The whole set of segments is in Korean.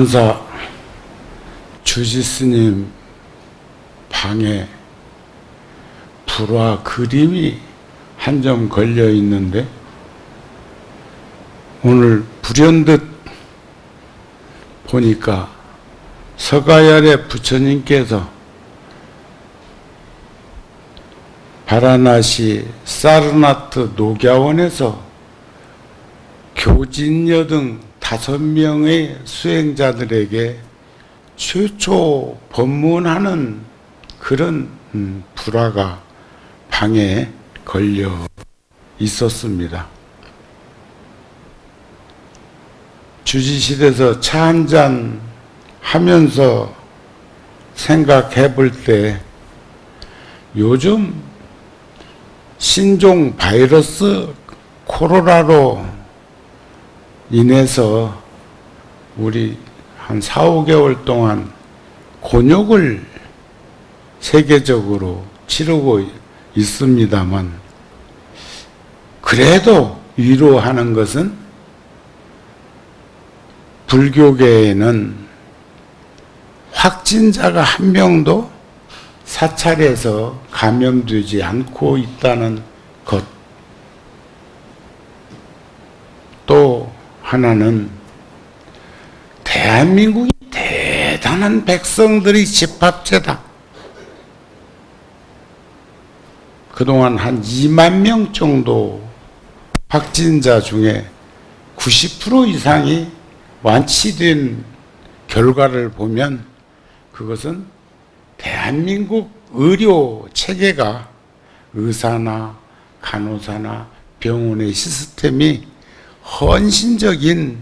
천안사 주지스님 방에 불화 그림이 한 점 걸려 있는데, 오늘 불현듯 보니까 서가열의 부처님께서 바라나시 사르나트 녹야원에서 교진여등 5명의 수행자들에게 최초 법문하는 그런 불화가 방에 걸려 있었습니다. 주지실에서 차 한잔 하면서 생각해 볼 때, 요즘 신종 바이러스 코로나로 인해서 우리 한 4, 5개월 동안 곤욕을 세계적으로 치르고 있습니다만, 그래도 위로하는 것은 불교계에는 확진자가 한 명도 사찰에서 감염되지 않고 있다는 것. 또 하나는 대한민국이 대단한 백성들의 집합체다. 그동안 한 2만 명 정도 확진자 중에 90% 이상이 완치된 결과를 보면, 그것은 대한민국 의료 체계가, 의사나 간호사나 병원의 시스템이 헌신적인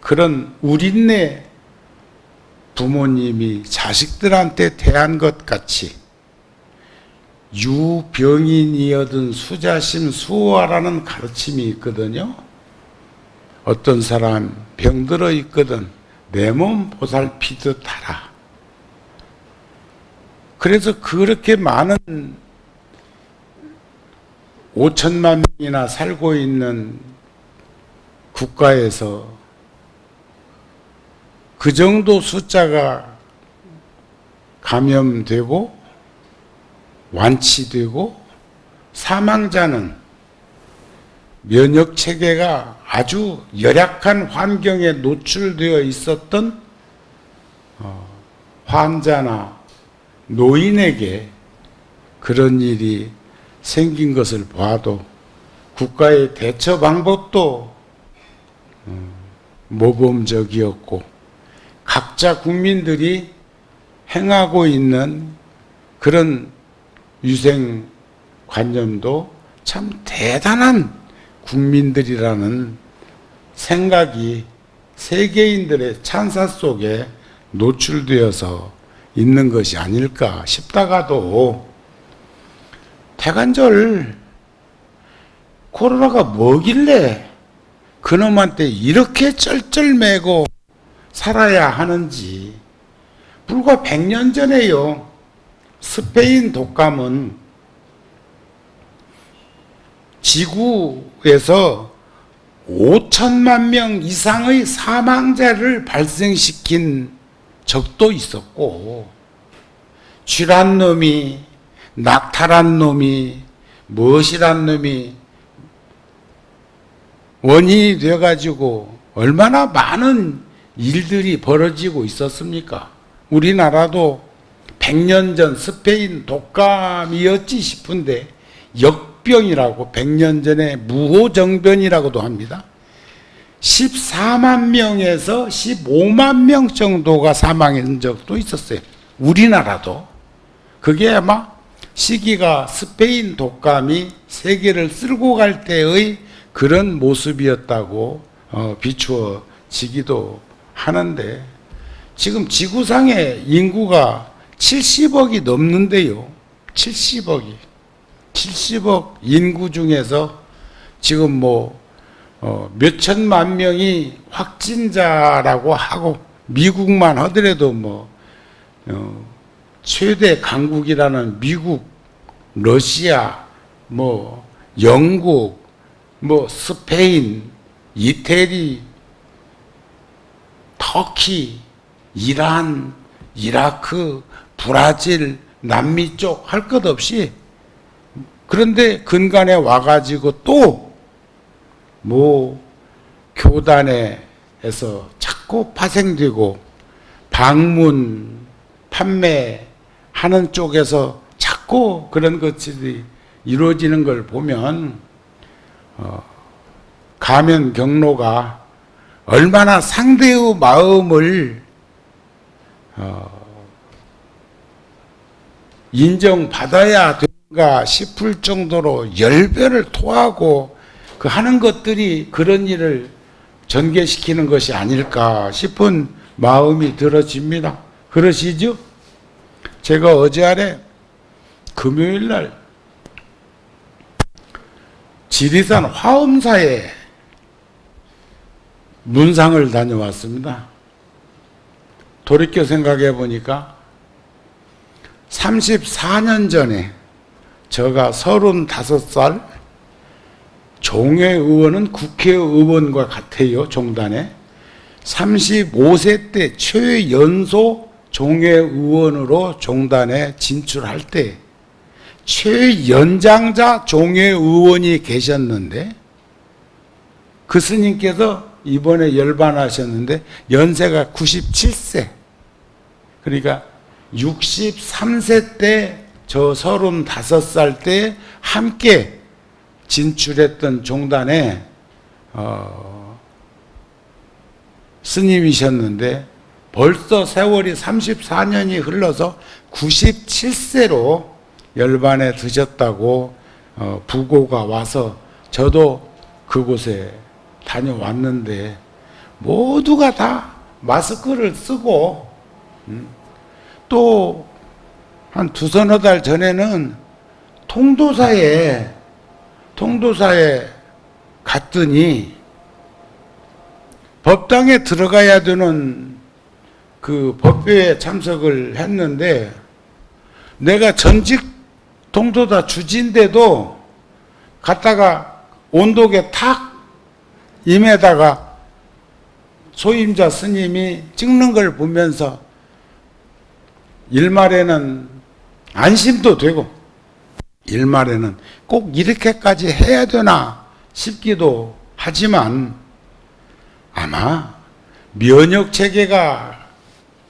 그런 우린내 부모님이 자식들한테 대한 것 같이 유병인이어든 수자심 수호하라는 가르침이 있거든요. 어떤 사람 병들어 있거든 내 몸 보살피듯 하라. 그래서 그렇게 많은 5천만 명이나 살고 있는 국가에서 그 정도 숫자가 감염되고 완치되고 사망자는 면역 체계가 아주 열악한 환경에 노출되어 있었던 환자나 노인에게 그런 일이 생긴 것을 봐도 국가의 대처 방법도 모범적이었고, 각자 국민들이 행하고 있는 그런 위생관념도 참 대단한 국민들이라는 생각이 세계인들의 찬사 속에 노출되어서 있는 것이 아닐까 싶다가도, 대관절 코로나가 뭐길래 그놈한테 이렇게 쩔쩔매고 살아야 하는지. 불과 100년 전에요, 스페인 독감은 지구에서 5천만 명 이상의 사망자를 발생시킨 적도 있었고, 쥐란 놈이, 낙타란 놈이, 무엇이란 놈이 원인이 되어가지고 얼마나 많은 일들이 벌어지고 있었습니까? 우리나라도 100년 전 스페인 독감이었지 싶은데 역병이라고 100년 전에 무호정변이라고도 합니다. 14만 명에서 15만 명 정도가 사망한 적도 있었어요. 우리나라도. 그게 아마 시기가 스페인 독감이 세계를 쓸고 갈 때의 그런 모습이었다고 비추어지기도 하는데, 지금 지구상의 인구가 70억이 넘는데요. 70억이. 70억 인구 중에서 지금 몇천만 명이 확진자라고 하고, 미국만 하더라도 최대 강국이라는 미국, 러시아, 영국, 스페인, 이태리 다 터키, 이란, 이라크, 브라질, 남미 쪽 할 것 없이, 그런데 근간에 와가지고 또 뭐 교단에서 자꾸 파생되고 방문 판매하는 쪽에서 자꾸 그런 것들이 이루어지는 걸 보면 가면 경로가 얼마나 상대의 마음을 인정받아야 되는가 싶을 정도로 열배를 토하고 그 하는 것들이 그런 일을 전개시키는 것이 아닐까 싶은 마음이 들어집니다. 그러시죠? 제가 어제 아래 금요일 날 지리산 화엄사에 문상을 다녀왔습니다. 돌이켜 생각해 보니까 34년 전에 제가 35살, 종회의원은 국회의원과 같아요. 종단에 35세 때 최연소 종회의원으로 종단에 진출할 때 최연장자 종회의원이 계셨는데 그 스님께서 이번에 열반하셨는데 연세가 97세, 그러니까 63세 때 저 35살 때 함께 진출했던 종단에 스님이셨는데 벌써 세월이 34년이 흘러서 97세로 열반에 드셨다고 부고가 와서 저도 그곳에 다녀왔는데 모두가 다 마스크를 쓰고 또 한 두서너 달 전에는 통도사에 갔더니 법당에 들어가야 되는 그 법회에 참석을 했는데 내가 전직 통도사 주지인데도 갔다가 온도계 탁 임에다가 소임자 스님이 찍는 걸 보면서 일말에는 안심도 되고 일말에는 꼭 이렇게까지 해야 되나 싶기도 하지만 아마 면역 체계가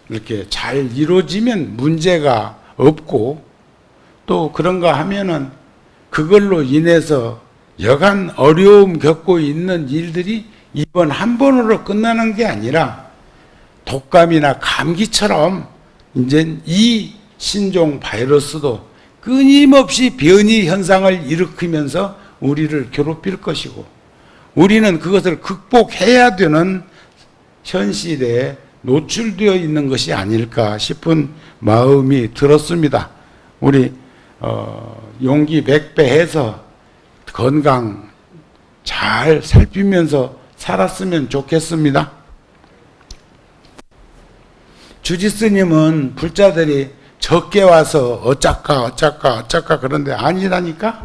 이렇게 잘 이루어지면 문제가 없고 또 그런가 하면은 그걸로 인해서 여간 어려움 겪고 있는 일들이 이번 한 번으로 끝나는 게 아니라 독감이나 감기처럼 이제 이 신종 바이러스도 끊임없이 변이 현상을 일으키면서 우리를 괴롭힐 것이고 우리는 그것을 극복해야 되는 현실에 노출되어 있는 것이 아닐까 싶은 마음이 들었습니다. 우리 용기 백배해서 건강 잘 살피면서 살았으면 좋겠습니다. 주지스님은 불자들이 적게 와서 어쩌까 그런데 아니라니까.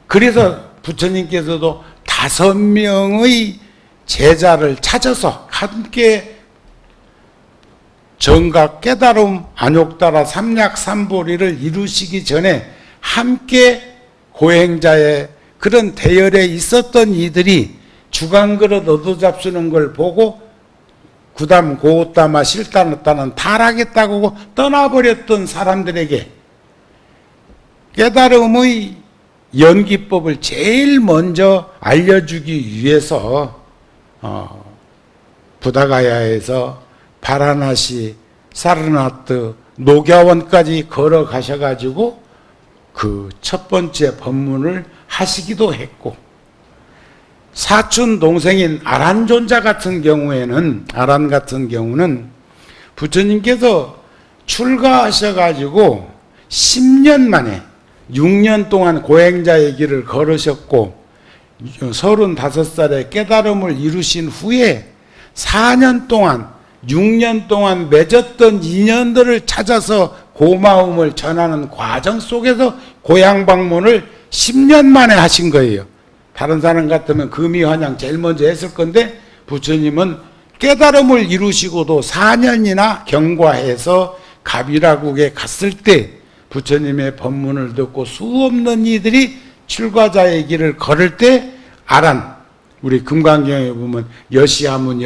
그래서 부처님께서도 5명의 제자를 찾아서 함께 정각 깨달음 안욕다라 삼약삼보리를 이루시기 전에 함께 고행자의 그런 대열에 있었던 이들이 주간그릇 얻어잡수는 걸 보고 구담 고따마 실단었다는 타락했다고 떠나버렸던 사람들에게 깨달음의 연기법을 제일 먼저 알려주기 위해서 부다가야에서 바라나시, 사르나트, 녹야원까지 걸어가셔가지고 그 첫 번째 법문을 하시기도 했고 사촌 동생인 아란 같은 경우는 부처님께서 출가하셔가지고 10년 만에 6년 동안 고행자의 길을 걸으셨고 35살에 깨달음을 이루신 후에 4년 동안 6년 동안 맺었던 인연들을 찾아서 고마움을 전하는 과정 속에서 고향 방문을 10년 만에 하신 거예요. 다른 사람 같으면 금이환양 제일 먼저 했을 건데 부처님은 깨달음을 이루시고도 4년이나 경과해서 가비라국에 갔을 때 부처님의 법문을 듣고 수없는 이들이 출가자의 길을 걸을 때 아란, 우리 금강경에 보면 여시하문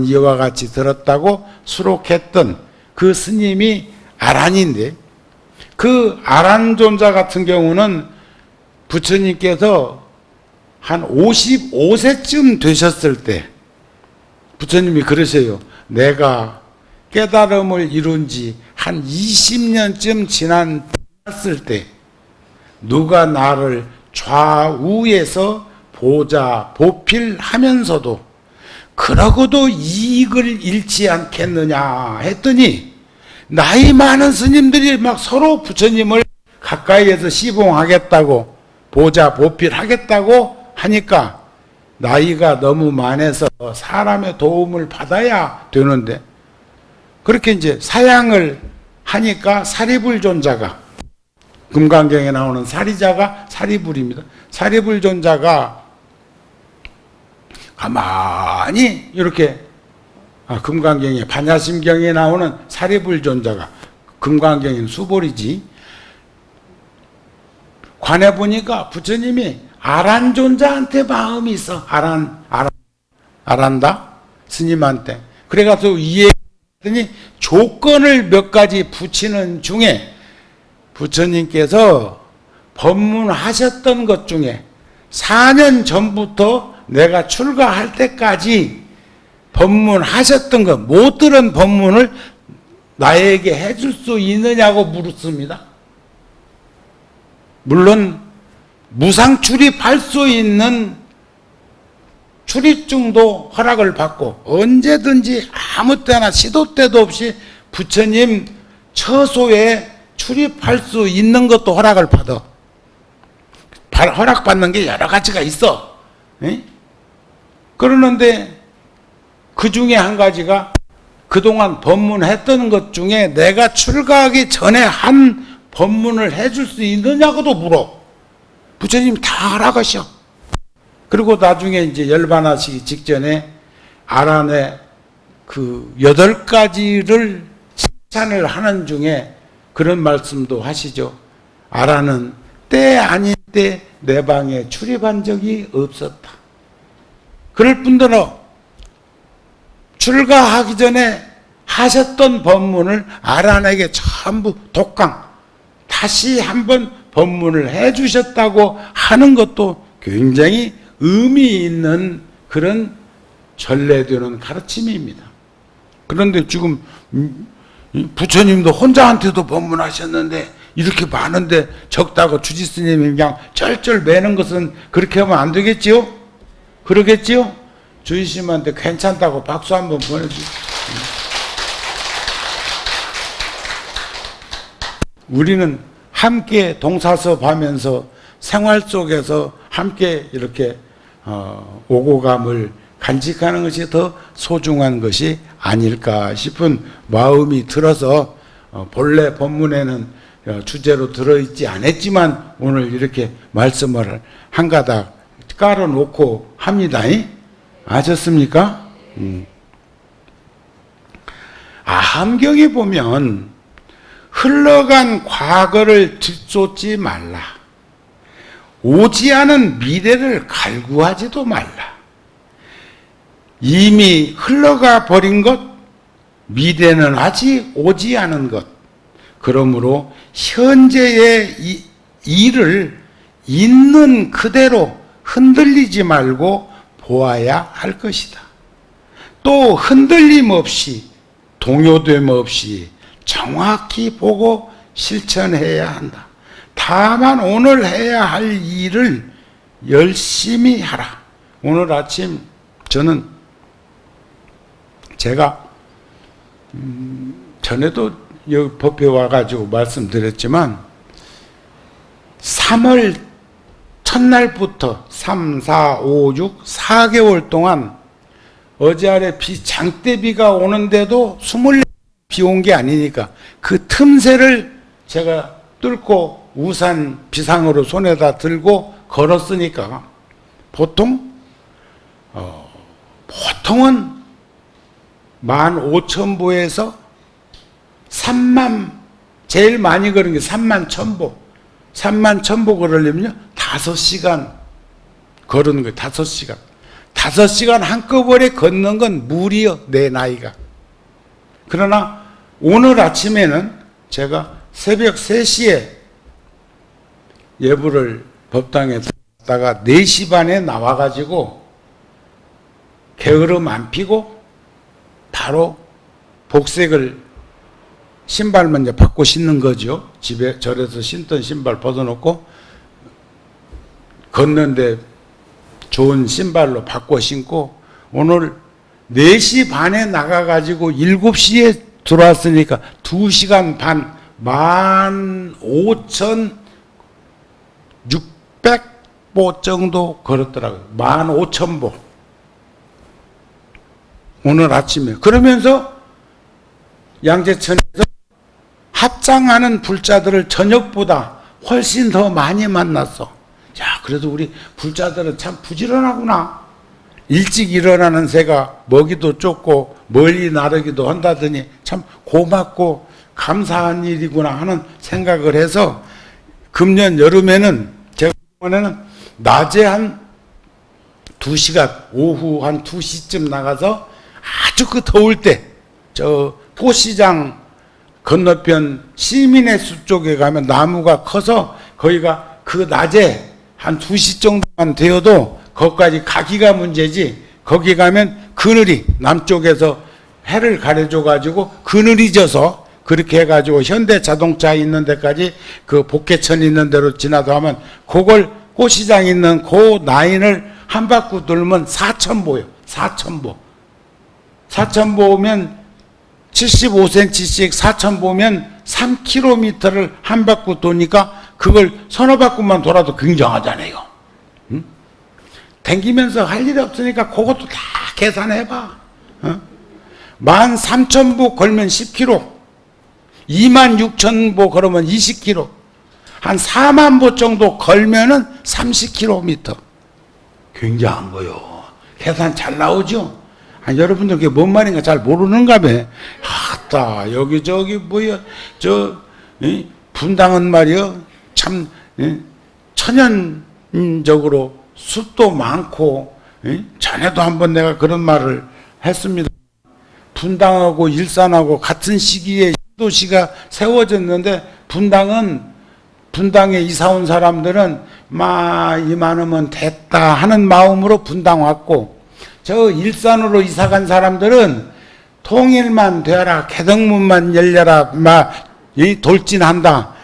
이와 같이 들었다고 수록했던 그 스님이 아란인데, 그 아란 존자 같은 경우는 부처님께서 한 55세쯤 되셨을 때 부처님이 그러세요. 내가 깨달음을 이룬 지 한 20년쯤 지났을 때 누가 나를 좌우에서 보필하면서도 그러고도 이익을 잃지 않겠느냐 했더니, 나이 많은 스님들이 막 서로 부처님을 가까이에서 시봉하겠다고, 보필하겠다고 하니까 나이가 너무 많아서 사람의 도움을 받아야 되는데, 그렇게 이제 사양을 하니까 사리불존자가, 금강경에 나오는 사리자가 사리불입니다. 사리불존자가 가만히 이렇게, 금강경에, 반야심경에 나오는 사리불존자가, 금강경에는 수보리지, 관해 보니까 부처님이 아란존자한테 마음이 있어. 아란다? 스님한테. 그래가지고 이해했더니 조건을 몇 가지 붙이는 중에 부처님께서 법문하셨던 것 중에 4년 전부터 내가 출가할 때까지 법문하셨던 것, 못 들은 법문을 나에게 해줄 수 있느냐고 물었습니다. 물론 무상 출입할 수 있는 출입증도 허락을 받고 언제든지 아무 때나 시도 때도 없이 부처님 처소에 출입할 수 있는 것도 허락을 받아. 허락받는 게 여러 가지가 있어. 에? 그러는데 그 중에 한 가지가 그동안 법문했던 것 중에 내가 출가하기 전에 한 법문을 해줄 수 있느냐고도 물어. 부처님 다 허락하셔. 그리고 나중에 이제 열반하시기 직전에 아란의 그 8가지를 칭찬을 하는 중에 그런 말씀도 하시죠. 아란은 때 아닌 때 내 방에 출입한 적이 없었다. 그럴 뿐더러 출가하기 전에 하셨던 법문을 아란에게 전부 독강, 다시 한번 법문을 해주셨다고 하는 것도 굉장히 의미 있는 그런 전례되는 가르침입니다. 그런데 지금 부처님도 혼자한테도 법문하셨는데 이렇게 많은데 적다고 주지스님이 그냥 쩔쩔 매는 것은 그렇게 하면 안 되겠지요? 그러겠지요? 주지스님한테 괜찮다고 박수 한번 보내주세요. 우리는 함께 동사섭하면서 생활 속에서 함께 이렇게 오고감을 간직하는 것이 더 소중한 것이 아닐까 싶은 마음이 들어서 본래 법문에는 주제로 들어있지 않았지만 오늘 이렇게 말씀을 한 가닥 깔아놓고 합니다. 아셨습니까? 아함경에 보면 흘러간 과거를 들쫓지 말라. 오지 않은 미래를 갈구하지도 말라. 이미 흘러가 버린 것, 미래는 아직 오지 않은 것. 그러므로 현재의 일을 있는 그대로 흔들리지 말고 보아야 할 것이다. 또 흔들림 없이, 동요됨 없이 정확히 보고 실천해야 한다. 다만 오늘 해야 할 일을 열심히 하라. 오늘 아침 저는 제가 전에도 여기 법회 와가지고 말씀드렸지만 3월 첫날부터 3, 4, 5, 6, 4개월 동안 어제 아래 장대비가 오는데도 24비 온 게 아니니까 그 틈새를 제가 뚫고 우산 비상으로 손에다 들고 걸었으니까 보통 보통은 15,000보에서 3만, 제일 많이 걸은 게 31,000보. 31,000보 걸으려면요 5시간 걸은 거예요. 5시간. 5시간 한꺼번에 걷는 건 무리요, 내 나이가. 그러나 오늘 아침에는 제가 새벽 3시에 예불을 법당에 갔다가 4시 반에 나와가지고 게으름 안 피고 바로 복색을 신발 먼저 바꿔 신는 거죠. 집에 절에서 신던 신발 벗어놓고 걷는데 좋은 신발로 바꿔 신고 오늘 4시 반에 나가가지고 7시에 들어왔으니까 2시간 반 15,600보 정도 걸었더라고요. 15,000보. 오늘 아침에. 그러면서 양재천에서 합장하는 불자들을 저녁보다 훨씬 더 많이 만났어. 야, 그래도 우리 불자들은 참 부지런하구나. 일찍 일어나는 새가 먹이도 쫓고 멀리 나르기도 한다더니 참 고맙고 감사한 일이구나 하는 생각을 해서 금년 여름에는 제가 이번에는 낮에 한 2시간, 오후 한 2시쯤 나가서 아주 그 더울 때 저 포시장 건너편 시민의 숲 쪽에 가면 나무가 커서 거기가 그 낮에 한 2시 정도만 되어도 거기까지 가기가 문제지. 거기 가면 그늘이 남쪽에서 해를 가려줘 가지고 그늘이 져서 그렇게 해가지고 현대자동차 있는 데까지 그 복개천 있는 데로 지나도 하면 그걸 꽃시장 있는 그 라인을 한 바퀴 돌면 4,000보요. 4,000보. 4,000보면 75cm씩 4,000보면 3km를 한 바퀴 도니까 그걸 서너 바퀴만 돌아도 굉장하잖아요. 응? 댕기면서 할 일이 없으니까 그것도 다 계산해봐. 13,000보 걸면 10km, 26,000보 걸으면 20km, 한 4만 보 정도 걸면은 30km. 굉장한 거요. 계산 잘 나오죠? 여러분들 그게 뭔 말인가 잘 모르는가 봐. 아따, 여기저기 뭐야, 분당은 말이요. 참, 천연적으로 숲도 많고, 전에도 한번 내가 그런 말을 했습니다. 분당하고 일산하고 같은 시기에 도시가 세워졌는데, 분당에 이사 온 사람들은 이만하면 됐다 하는 마음으로 분당 왔고, 저 일산으로 이사 간 사람들은 통일만 되어라, 개덕문만 열려라, 돌진한다.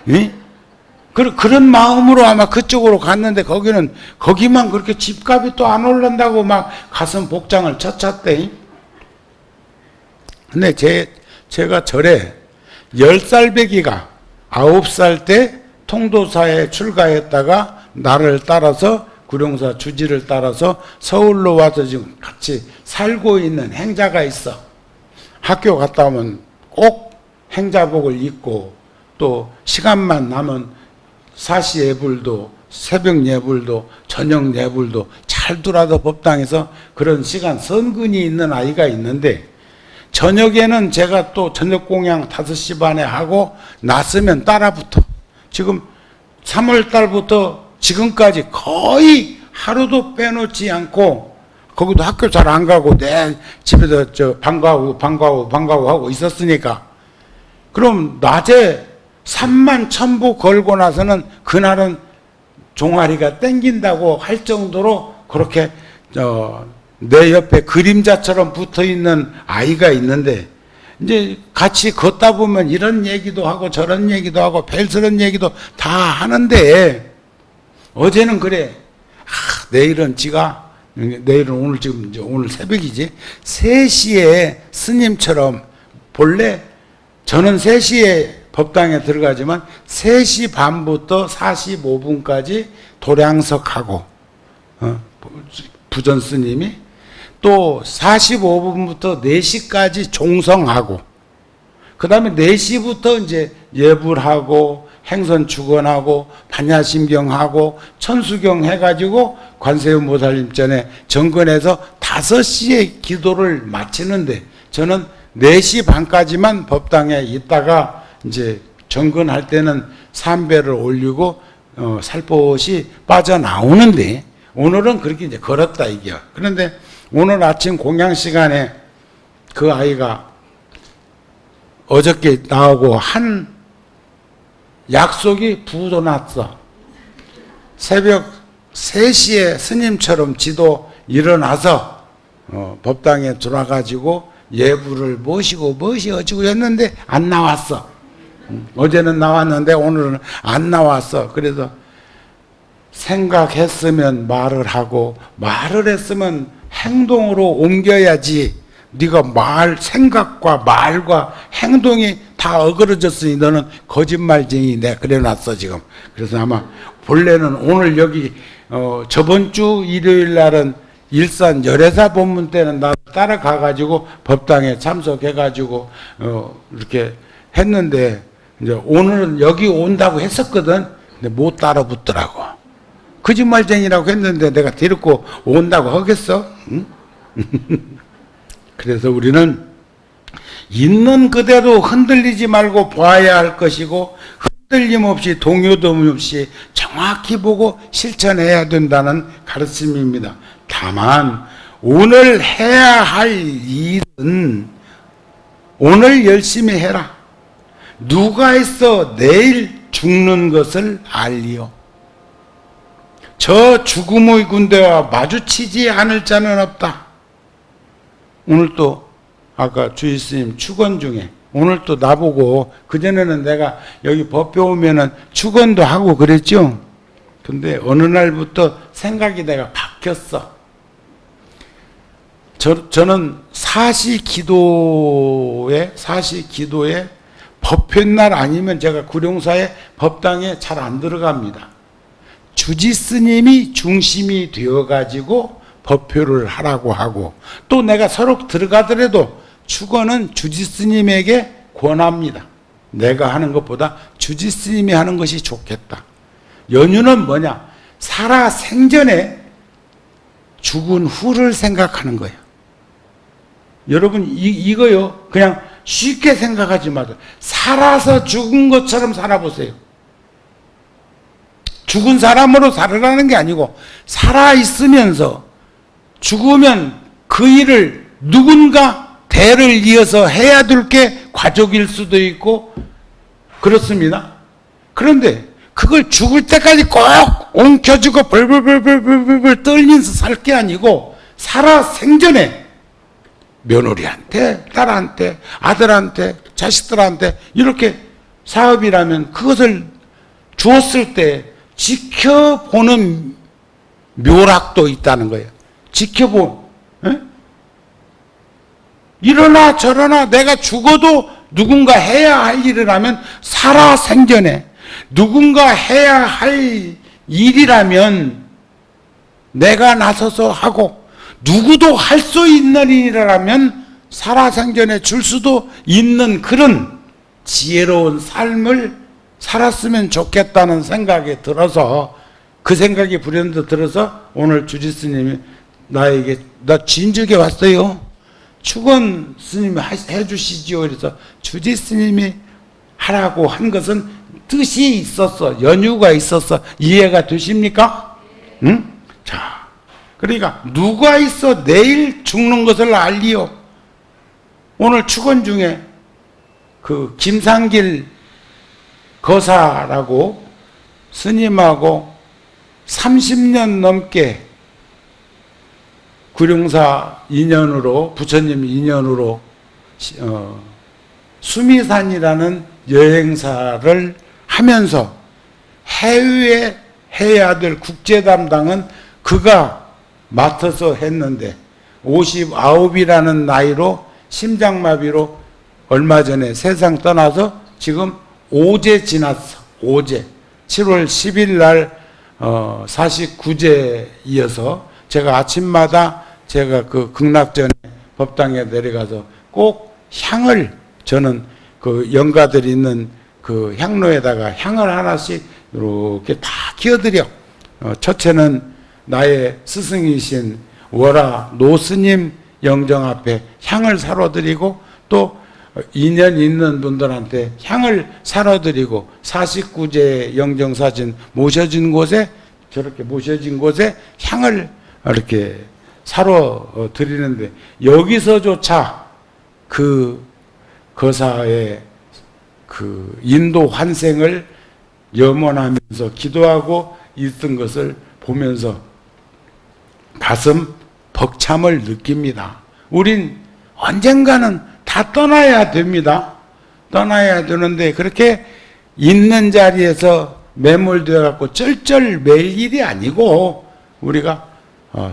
그런 마음으로 아마 그쪽으로 갔는데 거기만 그렇게 집값이 또 안 오른다고 막 가슴 복장을 쳤대. 근데 제가 절에 10살 배기가 9살 때 통도사에 출가했다가 나를 따라서 구룡사 주지를 따라서 서울로 와서 지금 같이 살고 있는 행자가 있어. 학교 갔다 오면 꼭 행자복을 입고 또 시간만 나면 사시 예불도 새벽 예불도 저녁 예불도 잘 돌아서 법당에서 그런 시간 선근이 있는 아이가 있는데 저녁에는 제가 또 저녁 공양 5시 반에 하고 났으면 따라붙어. 지금 3월 달부터 지금까지 거의 하루도 빼놓지 않고 거기도 학교 잘 안 가고 내 집에서 방과후 하고 있었으니까 그럼 낮에 31,000보 걸고 나서는 그날은 종아리가 땡긴다고 할 정도로 그렇게 내 옆에 그림자처럼 붙어 있는 아이가 있는데 이제 같이 걷다 보면 이런 얘기도 하고 저런 얘기도 하고 별스런 얘기도 다 하는데 어제는 그래. 내일은 오늘 지금 오늘 새벽이지. 3시에 스님처럼 본래 저는 3시에 법당에 들어가지만 3시 반부터 45분까지 도량석하고 부전 스님이 또 45분부터 4시까지 종성하고 그 다음에 4시부터 이제 예불하고 행선축원하고 반야심경하고 천수경 해가지고 관세음보살님 전에 정근해서 5시에 기도를 마치는데 저는 4시 반까지만 법당에 있다가 이제 정근할 때는 삼배를 올리고 살포시 빠져나오는데 오늘은 그렇게 이제 걸었다 이게요. 그런데 오늘 아침 공양 시간에 그 아이가 어저께 나오고 한 약속이 부도났어. 새벽 3시에 스님처럼 지도 일어나서 법당에 들어와가지고 예불을 모시고 어찌고 했는데 안 나왔어. 어제는 나왔는데 오늘은 안 나왔어. 그래서 생각했으면 말을 하고 말을 했으면 행동으로 옮겨야지. 네가 생각과 말과 행동이 다 어그러졌으니 너는 거짓말쟁이 내가 그래놨어 지금. 그래서 아마 본래는 오늘 여기 저번 주 일요일 날은 일산 열애사 본문 때는 나 따라가가지고 법당에 참석해가지고 이렇게 했는데 이제 오늘은 여기 온다고 했었거든. 근데 못 따라 붙더라고. 거짓말쟁이라고 했는데 내가 데리고 온다고 하겠어? 응? 그래서 우리는 있는 그대로 흔들리지 말고 봐야 할 것이고 흔들림 없이 동요도 없이 정확히 보고 실천해야 된다는 가르침입니다. 다만 오늘 해야 할 일은 오늘 열심히 해라. 누가 있어 내일 죽는 것을 알리오. 저 죽음의 군대와 마주치지 않을 자는 없다. 오늘 또 아까 주일스님 축원 중에 오늘 또 나보고 그전에는 내가 여기 법회 오면은 축원도 하고 그랬죠. 근데 어느 날부터 생각이 내가 바뀌었어. 저는 사시기도에 법회 날 아니면 제가 구룡사에 법당에 잘 안 들어갑니다. 주지스님이 중심이 되어가지고 법회를 하라고 하고 또 내가 서로 들어가더라도 축원은 주지스님에게 권합니다. 내가 하는 것보다 주지스님이 하는 것이 좋겠다. 연유는 뭐냐? 살아 생전에 죽은 후를 생각하는 거예요. 여러분 이거요 그냥 쉽게 생각하지 마세요. 살아서 죽은 것처럼 살아보세요. 죽은 사람으로 살으라는 게 아니고 살아있으면서 죽으면 그 일을 누군가 대를 이어서 해야 될 게 가족일 수도 있고 그렇습니다. 그런데 그걸 죽을 때까지 꼭 엉켜주고 벌벌벌벌벌 떨면서 살 게 아니고 살아 생전에 며느리한테, 딸한테, 아들한테, 자식들한테 이렇게 사업이라면 그것을 주었을 때 지켜보는 묘락도 있다는 거예요. 이러나 저러나 내가 죽어도 누군가 해야 할 일을 하면 살아 생전에 누군가 해야 할 일이라면 내가 나서서 하고 누구도 할 수 있는 일이라면 살아생전에 줄 수도 있는 그런 지혜로운 삶을 살았으면 좋겠다는 생각이 들어서 그 생각이 불현듯 들어서 오늘 주지스님이 나에게 나 진즉에 왔어요. 축원 스님이 해주시지요. 그래서 주지스님이 하라고 한 것은 뜻이 있었어. 연유가 있었어. 이해가 되십니까? 응? 자, 그러니까 누가 있어 내일 죽는 것을 알리오. 오늘 축원 중에 그 김상길 거사라고 스님하고 30년 넘게 구룡사 인연으로 부처님 인연으로 수미산이라는 여행사를 하면서 해외에 해야 될 국제 담당은 그가 맡아서 했는데 59이라는 나이로 심장마비로 얼마 전에 세상 떠나서 지금 5제 지났어. 5제 7월 10일 날 49제 이어서 제가 아침마다 제가 그 극락전에 법당에 내려가서 꼭 향을 저는 그 영가들이 있는 그 향로에다가 향을 하나씩 이렇게 다 기어드려. 첫째는 나의 스승이신 월화 노스님 영정 앞에 향을 사로드리고 또 인연 있는 분들한테 향을 사로드리고 49제 영정사진 모셔진 곳에 저렇게 모셔진 곳에 향을 이렇게 사로드리는데 여기서조차 그 거사의 그 인도 환생을 염원하면서 기도하고 있던 것을 보면서 가슴 벅참을 느낍니다. 우린 언젠가는 다 떠나야 됩니다. 떠나야 되는데 그렇게 있는 자리에서 매몰되어 갖고 쩔쩔맬 일이 아니고 우리가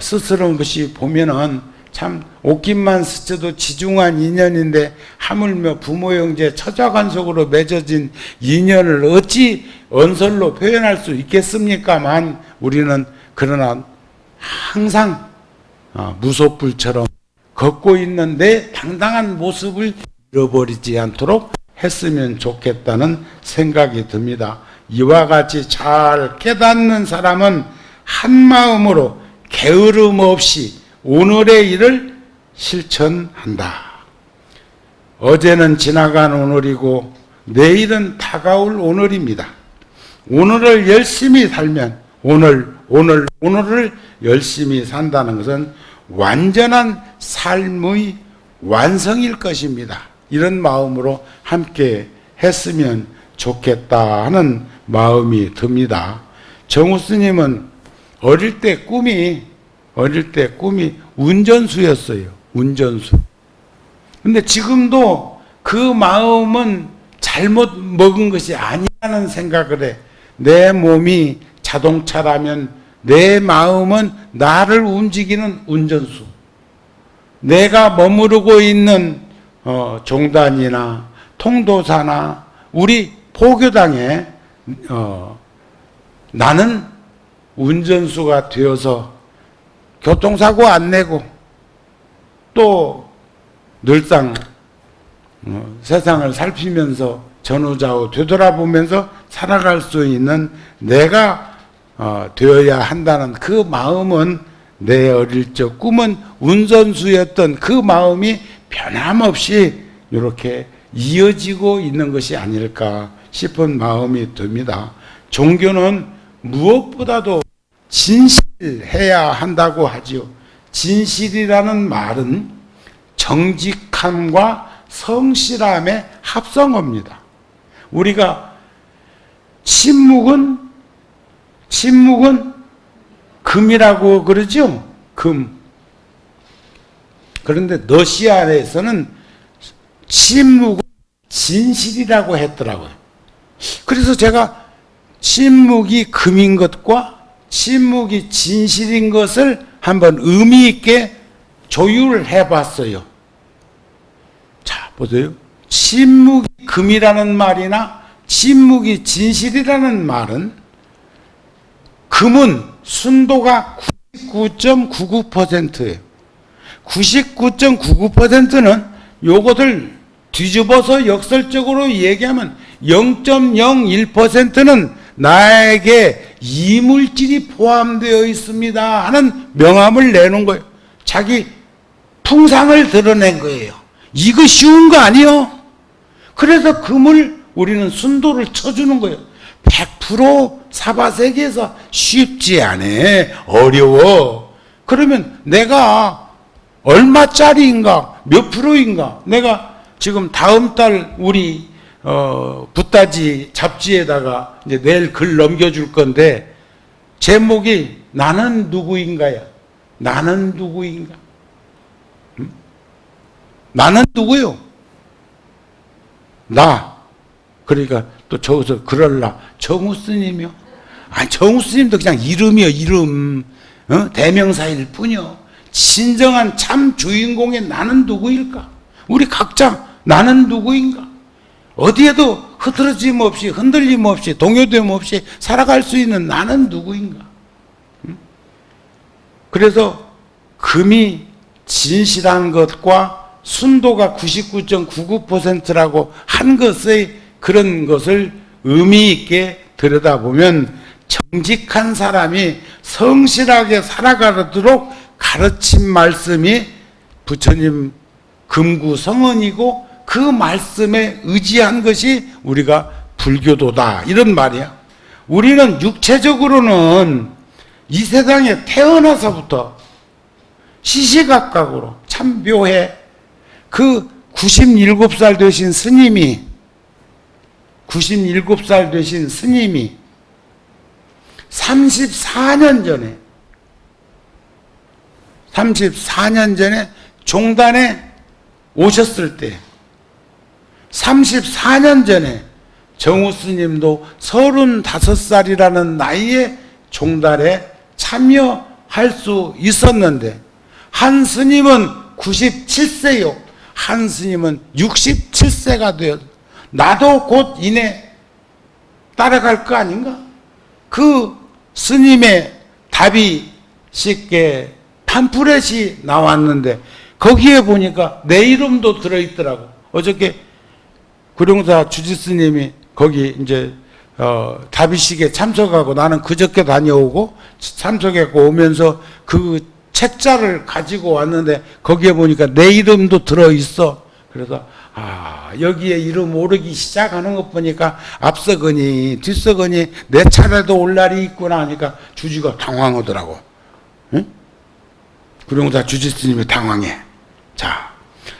스스럼없이 보면은 참 옷깃만 스쳐도 지중한 인연인데 하물며 부모 형제 처자간속으로 맺어진 인연을 어찌 언설로 표현할 수 있겠습니까만 우리는 그러나 항상 무소불처럼 걷고 있는 내 당당한 모습을 잃어버리지 않도록 했으면 좋겠다는 생각이 듭니다. 이와 같이 잘 깨닫는 사람은 한마음으로 게으름 없이 오늘의 일을 실천한다. 어제는 지나간 오늘이고 내일은 다가올 오늘입니다. 오늘을 열심히 살면 오늘을 열심히 산다는 것은 완전한 삶의 완성일 것입니다. 이런 마음으로 함께 했으면 좋겠다 하는 마음이 듭니다. 정우 스님은 어릴 때 꿈이 운전수였어요. 운전수. 근데 지금도 그 마음은 잘못 먹은 것이 아니라는 생각을 해. 내 몸이 자동차라면 내 마음은 나를 움직이는 운전수. 내가 머무르고 있는 종단이나 통도사나 우리 포교당에 나는 운전수가 되어서 교통사고 안 내고 또 늘상 세상을 살피면서 전후좌우 되돌아보면서 살아갈 수 있는 내가 되어야 한다는 그 마음은 내 어릴 적 꿈은 운전수였던 그 마음이 변함없이 이렇게 이어지고 있는 것이 아닐까 싶은 마음이 듭니다. 종교는 무엇보다도 진실해야 한다고 하지요. 진실이라는 말은 정직함과 성실함의 합성어입니다. 우리가 침묵은 금이라고 그러죠. 금. 그런데 러시아에서는 침묵은 진실이라고 했더라고요. 그래서 제가 침묵이 금인 것과 침묵이 진실인 것을 한번 의미 있게 조율해 봤어요. 자, 보세요. 침묵이 금이라는 말이나 침묵이 진실이라는 말은 금은 순도가 99.99%예요. 99.99%는 요것을 뒤집어서 역설적으로 얘기하면 0.01%는 나에게 이물질이 포함되어 있습니다 하는 명함을 내놓은 거예요. 자기 풍상을 드러낸 거예요. 이거 쉬운 거 아니요? 그래서 금을 우리는 순도를 쳐주는 거예요. 100% 사바세계에서 쉽지 않아. 어려워. 그러면 내가 얼마짜리인가? 몇 프로인가? 내가 지금 다음 달 우리 붓다지 잡지에다가 이제 내일 글 넘겨줄 건데 제목이 나는 누구인가야? 나는 누구인가? 응? 나는 누구요? 나. 그러니까 또 저기서 그럴라. 정우 스님이요? 아니 정우 스님도 그냥 이름이요. 이름. 대명사일 뿐이요. 진정한 참 주인공의 나는 누구일까? 우리 각자 나는 누구인가? 어디에도 흐트러짐 없이 흔들림 없이 동요됨 없이 살아갈 수 있는 나는 누구인가? 그래서 금이 진실한 것과 순도가 99.99%라고 한 것의 그런 것을 의미 있게 들여다보면 정직한 사람이 성실하게 살아가도록 가르친 말씀이 부처님 금구 성언이고 그 말씀에 의지한 것이 우리가 불교도다, 이런 말이야. 우리는 육체적으로는 이 세상에 태어나서부터 시시각각으로 참 묘해. 그 97살 되신 스님이 34년 전에 종단에 오셨을 때, 34년 전에 정우 스님도 35살이라는 나이에 종단에 참여할 수 있었는데, 한 스님은 97세요. 한 스님은 67세가 되어, 나도 곧 이내 따라갈 거 아닌가? 그 스님의 답이 쉽게 팜프렛이 나왔는데 거기에 보니까 내 이름도 들어있더라고. 어저께 구룡사 주지스님이 거기 이제 답이식에 참석하고, 나는 그저께 다녀오고 참석했고 오면서 그 책자를 가지고 왔는데 거기에 보니까 내 이름도 들어있어. 그래서 여기에 이름 오르기 시작하는 것 보니까 앞서거니 뒤서거니 내 차례도 올 날이 있구나 하니까 주지가 당황하더라고. 응? 구룡사 주지스님이 당황해. 자,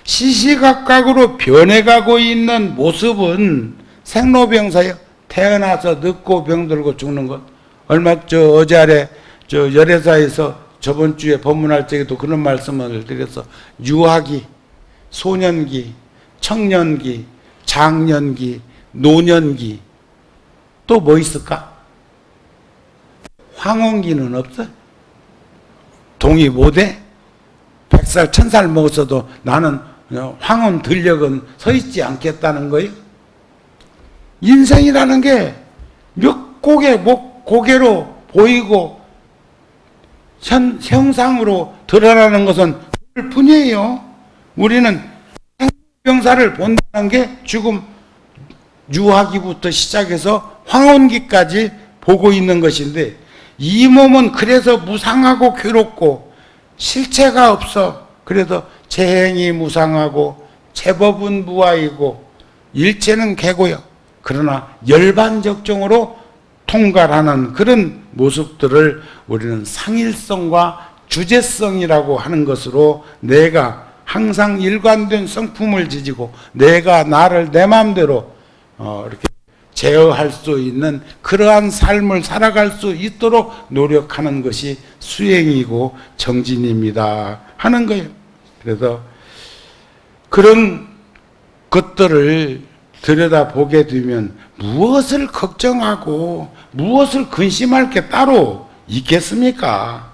시시각각으로 변해가고 있는 모습은 생로병사요. 태어나서 늙고 병들고 죽는 것. 어제 아래 열애사에서 저번 주에 법문할 적에도 그런 말씀을 드려서, 유아기, 소년기, 청년기, 장년기, 노년기, 또 뭐 있을까? 황혼기는 없어? 동의 못해? 100살, 1000살 먹었어도 나는 황혼 들력은 서 있지 않겠다는 거예요. 인생이라는 게 몇 고개로 보이고 형상으로 드러나는 것은 그럴 뿐이에요. 우리는 생병사를 본다는 게 지금 유아기부터 시작해서 황혼기까지 보고 있는 것인데, 이 몸은 그래서 무상하고 괴롭고 실체가 없어. 그래서 재행이 무상하고 제법은 무아이고 일체는 개고요. 그러나 열반적정으로 통괄하는 그런 모습들을 우리는 상일성과 주제성이라고 하는 것으로, 내가 항상 일관된 성품을 지지고 내가 나를 내 마음대로 이렇게 제어할 수 있는 그러한 삶을 살아갈 수 있도록 노력하는 것이 수행이고 정진입니다 하는 거예요. 그래서 그런 것들을 들여다보게 되면 무엇을 걱정하고 무엇을 근심할 게 따로 있겠습니까?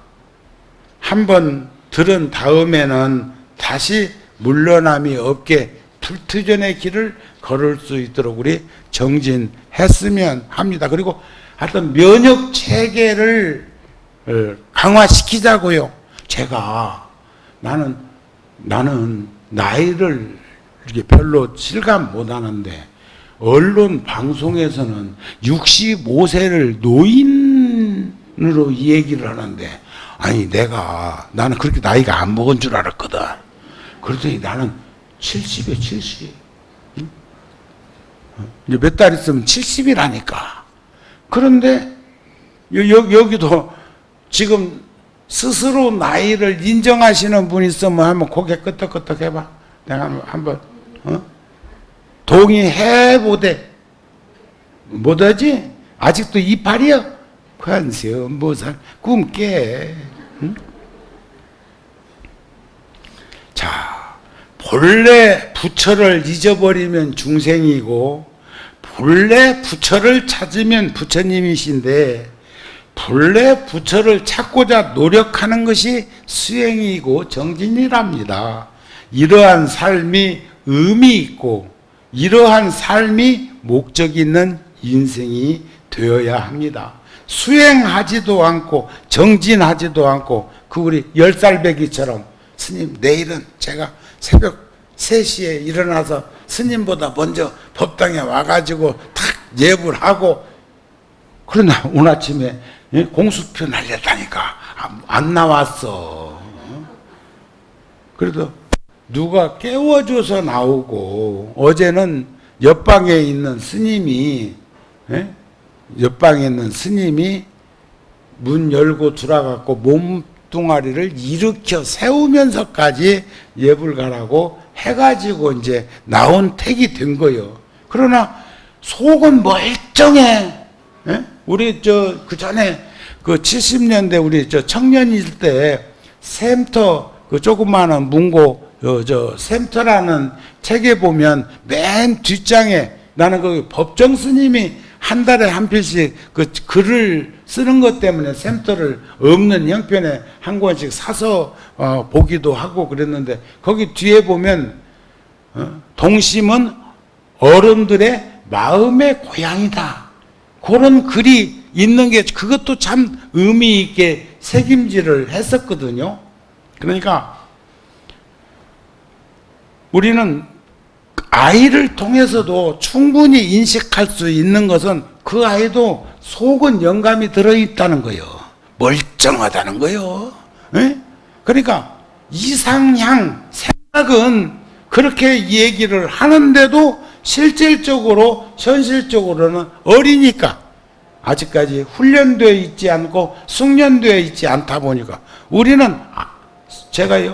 한번 들은 다음에는 다시 물러남이 없게 불투전의 길을 걸을 수 있도록 우리 정진했으면 합니다. 그리고 하여튼 면역 체계를 강화시키자고요. 나는 나이를 이렇게 별로 실감 못 하는데 언론 방송에서는 65세를 노인으로 이 얘기를 하는데, 아니 나는 그렇게 나이가 안 먹은 줄 알았거든. 그랬더니 나는 70에 70. 응? 이제 몇 달 있으면 70이라니까. 그런데 여기도 지금 스스로 나이를 인정하시는 분 있으면 한번 고개 끄덕끄덕 해봐. 내가 한번 동의해보되 못하지? 아직도 이빨이야? 관세음보살 꿈깨. 응? 자, 본래 부처를 잊어버리면 중생이고 본래 부처를 찾으면 부처님이신데, 본래 부처를 찾고자 노력하는 것이 수행이고 정진이랍니다. 이러한 삶이 의미 있고 이러한 삶이 목적 있는 인생이 되어야 합니다. 수행하지도 않고 정진하지도 않고 우리 10살배기처럼, 스님 내일은 제가 새벽 3시에 일어나서 스님보다 먼저 법당에 와가지고 탁 예불 하고, 그러나 오늘 아침에 공수표 날렸다니까 안 나왔어. 그래도 누가 깨워줘서 나오고, 어제는 옆방에 있는 스님이, 예? 옆방에 있는 스님이 문 열고 들어가고 몸뚱아리를 일으켜 세우면서까지 예불 가라고 해가지고 이제 나온 택이 된 거예요. 그러나 속은 멀쩡해. 예? 우리 그 전에 그 70년대 우리 청년일 때 샘터 그 조그마한 문고 샘터라는 책에 보면 맨 뒷장에 나는 그 법정 스님이 한 달에 한 편씩 그 글을 쓰는 것 때문에 샘터를 없는 형편에 한 권씩 사서 보기도 하고 그랬는데, 거기 뒤에 보면 동심은 어른들의 마음의 고향이다, 그런 글이 있는 게 그것도 참 의미 있게 새김질을 했었거든요. 그러니까 우리는 아이를 통해서도 충분히 인식할 수 있는 것은 그 아이도 속은 영감이 들어있다는 거예요. 멀쩡하다는 거예요. 에? 그러니까 이상향 생각은 그렇게 얘기를 하는데도 실질적으로 현실적으로는 어리니까 아직까지 훈련되어 있지 않고 숙련되어 있지 않다 보니까 우리는 제가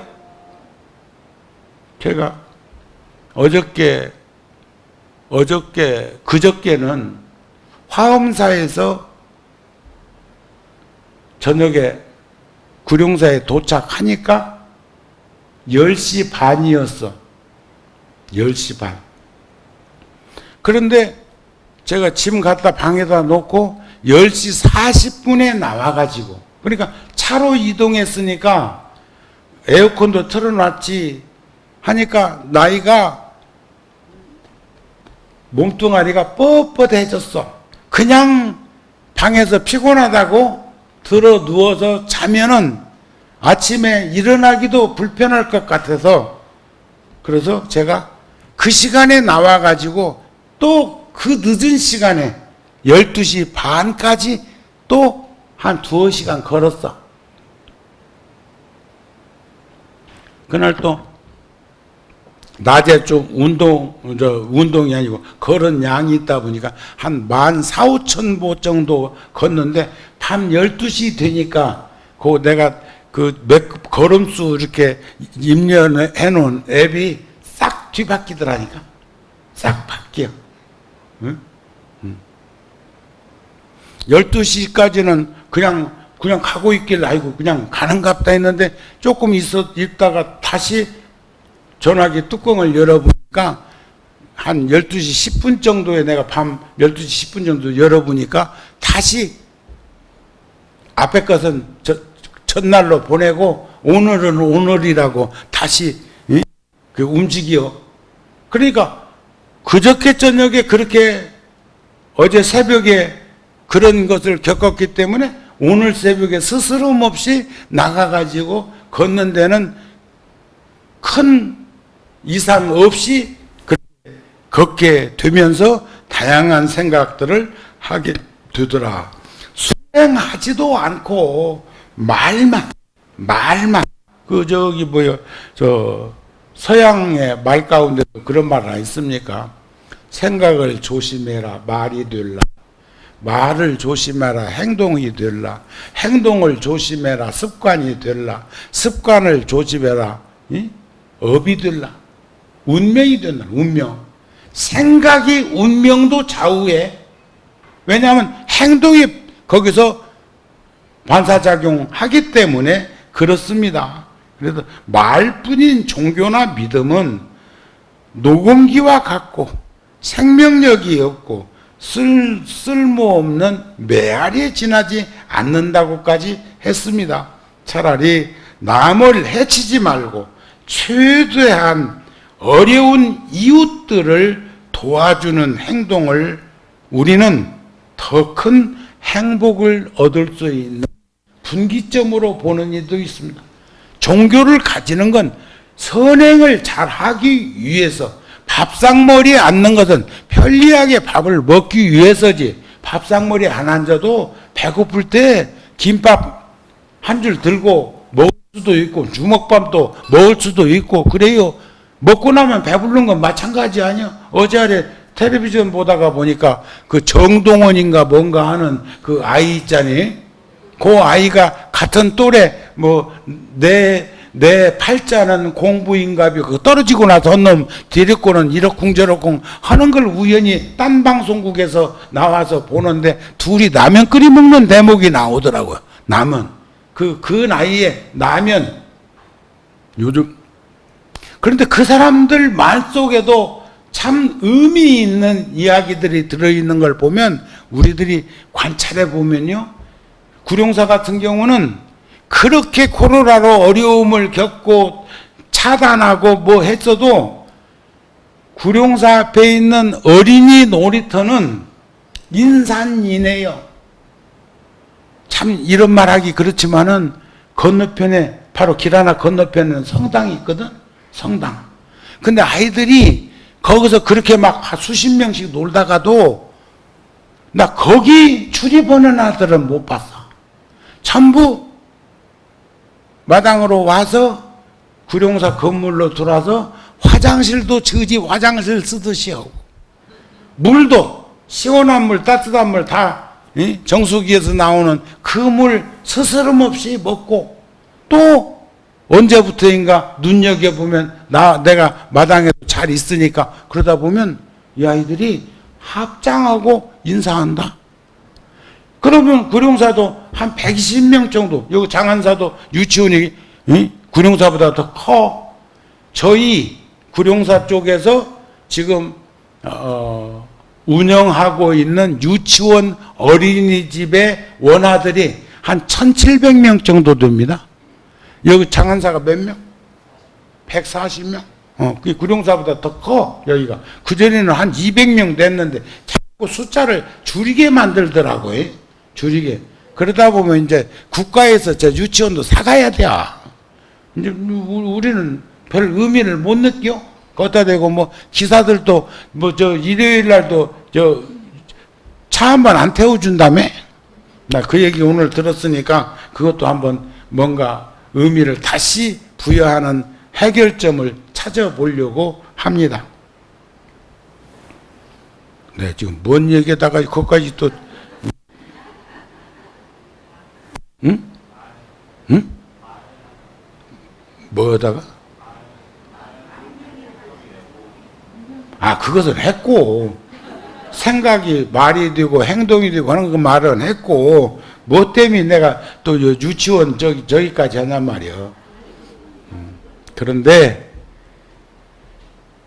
그저께는 화엄사에서 저녁에 구룡사에 도착하니까 10시 반이었어. 10시 반. 그런데 제가 짐 갖다 방에다 놓고 10시 40분에 나와가지고, 그러니까 차로 이동했으니까 에어컨도 틀어놨지 하니까 나이가 몸뚱아리가 뻣뻣해졌어. 그냥 방에서 피곤하다고 들어 누워서 자면은 아침에 일어나기도 불편할 것 같아서, 그래서 제가 그 시간에 나와가지고 또 그 늦은 시간에 12시 반까지 또 한 2시간 걸었어. 그날 또 낮에 좀 운동이 아니고 걸은 양이 있다 보니까 한 14,500보 정도 걷는데 밤 12시 되니까 내가 걸음수 이렇게 입력해 놓은 앱이 싹 뒤바뀌더라니까. 싹 바뀌어. 응? 12시까지는 그냥 가고 있길래 아이고 그냥 가는갑다 했는데 조금 있다가 다시 전화기 뚜껑을 열어보니까 한 12시 10분 정도에 내가 밤 12시 10분 정도 열어보니까 다시 앞에 것은 첫날로 보내고 오늘은 오늘이라고 다시 움직여. 그러니까 그저께 저녁에 그렇게 어제 새벽에 그런 것을 겪었기 때문에 오늘 새벽에 스스럼 없이 나가가지고 걷는 데는 큰 이상 없이 걷게 되면서 다양한 생각들을 하게 되더라. 수행하지도 않고 말만 서양의 말 가운데도 그런 말 안 있습니까? 생각을 조심해라 말이 될라, 말을 조심해라 행동이 될라, 행동을 조심해라 습관이 될라, 습관을 조심해라 업이 될라, 운명이 된다. 운명. 생각이 운명도 좌우해. 왜냐하면 행동이 거기서 반사작용하기 때문에 그렇습니다. 그래서 말뿐인 종교나 믿음은 녹음기와 같고 생명력이 없고 쓸모없는 메아리에 지나지 않는다고까지 했습니다. 차라리 남을 해치지 말고 최대한 어려운 이웃들을 도와주는 행동을 우리는 더 큰 행복을 얻을 수 있는 분기점으로 보는 이도 있습니다. 종교를 가지는 건 선행을 잘 하기 위해서, 밥상머리에 앉는 것은 편리하게 밥을 먹기 위해서지, 밥상머리에 안 앉아도 배고플 때 김밥 한 줄 들고 먹을 수도 있고 주먹밥도 먹을 수도 있고 그래요. 먹고 나면 배부른 건 마찬가지 아니야. 어제 텔레비전 보다가 보니까 그 정동원인가 뭔가 하는 그 아이 있잖니. 그 아이가 같은 또래 내 팔자는 공부인가비 그 떨어지고 나서 놈 데리고는 이러쿵저러쿵 하는 걸 우연히 딴 방송국에서 나와서 보는데 둘이 라면 끓여 먹는 대목이 나오더라고요. 라면 그 나이에 라면 요즘 그런데 그 사람들 말 속에도 참 의미 있는 이야기들이 들어있는 걸 보면 우리들이 관찰해 보면요. 구룡사 같은 경우는 그렇게 코로나로 어려움을 겪고 차단하고 뭐 했어도 구룡사 앞에 있는 어린이 놀이터는 인산이네요. 참 이런 말하기 그렇지만은 건너편에 바로 길 하나 건너편에는 성당이 있거든. 성당. 근데 아이들이 거기서 그렇게 막 수십 명씩 놀다가도 나 거기 출입하는 아들은 못 봤어. 전부 마당으로 와서 구룡사 건물로 들어와서 화장실도 저지 화장실 쓰듯이 하고 물도 시원한 물 따뜻한 물 다 정수기에서 나오는 그 물 스스럼 없이 먹고 또 언제부터인가 눈여겨보면 내가 마당에 잘 있으니까 그러다 보면 이 아이들이 합장하고 인사한다. 그러면 구룡사도 한 120명 정도, 여기 장안사도 유치원이 구룡사보다 더 커. 저희 구룡사 쪽에서 지금 운영하고 있는 유치원 어린이집의 원아들이 한 1,700명 정도 됩니다. 여기 장안사가 몇 명? 140명? 그 구룡사보다 더 커, 여기가. 그전에는 한 200명 됐는데 자꾸 숫자를 줄이게 만들더라고요. 줄이게. 그러다 보면 이제 국가에서 저 유치원도 사가야 돼. 이제 우리는 별 의미를 못 느껴? 거기다 대고 뭐 기사들도 뭐 저 일요일 날도 저 차 한 번 안 태워준다며? 나 그 얘기 오늘 들었으니까 그것도 한번 뭔가 의미를 다시 부여하는 해결점을 찾아보려고 합니다. 네, 지금 뭔 얘기에다가 거기까지 또 응? 뭐다가? 그것은 했고 생각이 말이 되고 행동이 되고 하는 그 말은 했고 뭐 때문에 내가 또 유치원 저기까지 하냔 말이야. 그런데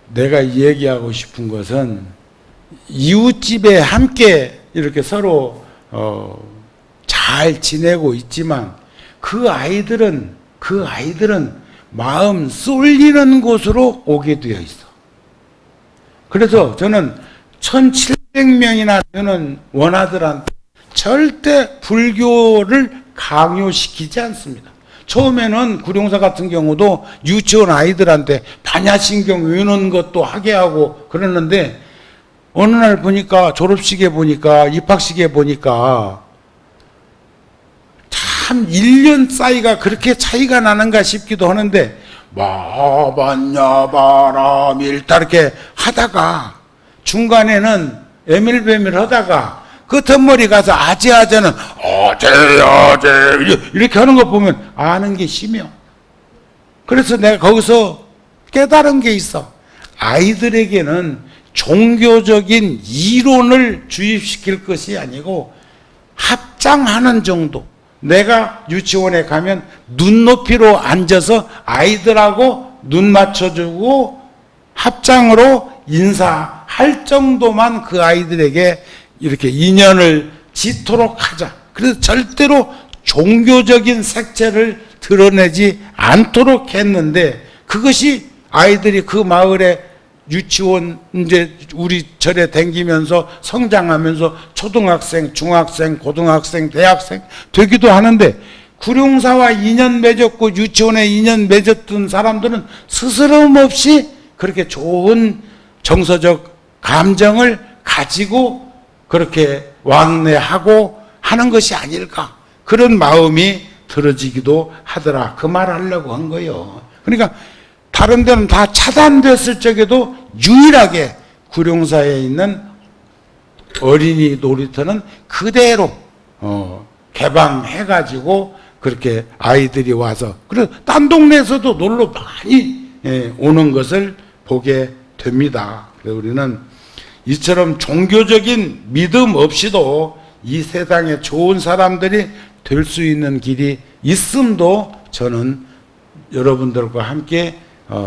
내가 얘기하고 싶은 것은 이웃집에 함께 이렇게 서로 잘 지내고 있지만 그 아이들은 마음 쏠리는 곳으로 오게 되어 있어. 그래서 저는 1,700명이나 되는 원아들한테 절대 불교를 강요시키지 않습니다. 처음에는 구룡사 같은 경우도 유치원 아이들한테 반야신경 외우는 것도 하게 하고 그러는데 어느 날 보니까 졸업식에 보니까 입학식에 보니까 참 1년 사이가 그렇게 차이가 나는가 싶기도 하는데 마반야바람 일다 이렇게 하다가 중간에는 에밀베밀 하다가 끝머리 가서 아재아재는 아재 이렇게 하는 거 보면 아는 게 심해. 그래서 내가 거기서 깨달은 게 있어. 아이들에게는 종교적인 이론을 주입시킬 것이 아니고 합장하는 정도. 내가 유치원에 가면 눈높이로 앉아서 아이들하고 눈 맞춰주고 합장으로 인사할 정도만 그 아이들에게 이렇게 인연을 짓도록 하자. 그래서 절대로 종교적인 색채를 드러내지 않도록 했는데 그것이 아이들이 그 마을에 유치원 이제 우리 절에 댕기면서 성장하면서 초등학생, 중학생, 고등학생, 대학생 되기도 하는데 구룡사와 인연 맺었고 유치원에 인연 맺었던 사람들은 스스럼 없이 그렇게 좋은 정서적 감정을 가지고 그렇게 왕래하고 하는 것이 아닐까 그런 마음이 들어지기도 하더라. 그 말 하려고 한 거예요. 그러니까 다른 데는 다 차단됐을 적에도 유일하게 구룡사에 있는 어린이 놀이터는 그대로 개방해가지고 그렇게 아이들이 와서, 그리고 딴 동네에서도 놀러 많이 오는 것을 보게 됩니다. 우리는 이처럼 종교적인 믿음 없이도 이 세상에 좋은 사람들이 될 수 있는 길이 있음도 저는 여러분들과 함께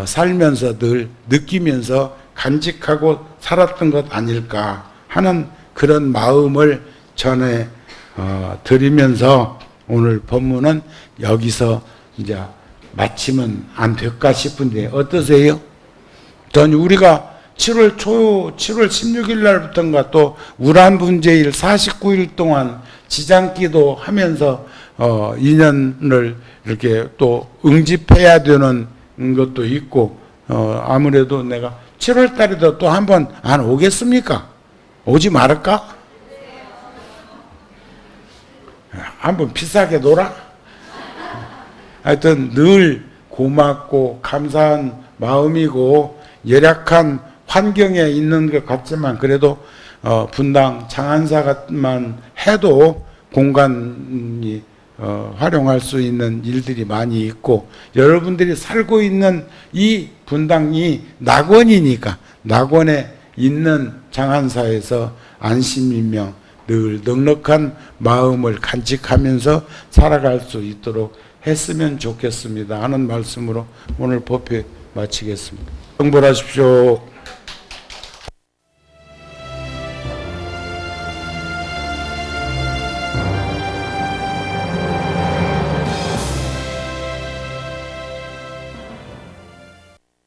살면서 늘 느끼면서 간직하고 살았던 것 아닐까 하는 그런 마음을 전해 드리면서 오늘 본문은 여기서 이제 마치면 안 될까 싶은데 어떠세요? 전 우리가 7월 16일 날부터인가 또 우란분제일 49일 동안 지장기도 하면서 2년을 이렇게 또 응집해야 되는 것도 있고, 아무래도 내가 7월 달에도 또 한번 안 오겠습니까? 오지 말을까? 한번 비싸게 놀아? 하여튼 늘 고맙고 감사한 마음이고 열악한 환경에 있는 것 같지만 그래도 분당 장안사만 해도 공간이 활용할 수 있는 일들이 많이 있고, 여러분들이 살고 있는 이 분당이 낙원이니까 낙원에 있는 장안사에서 안심인명 늘 넉넉한 마음을 간직하면서 살아갈 수 있도록 했으면 좋겠습니다 하는 말씀으로 오늘 법회 마치겠습니다. 성불하십시오.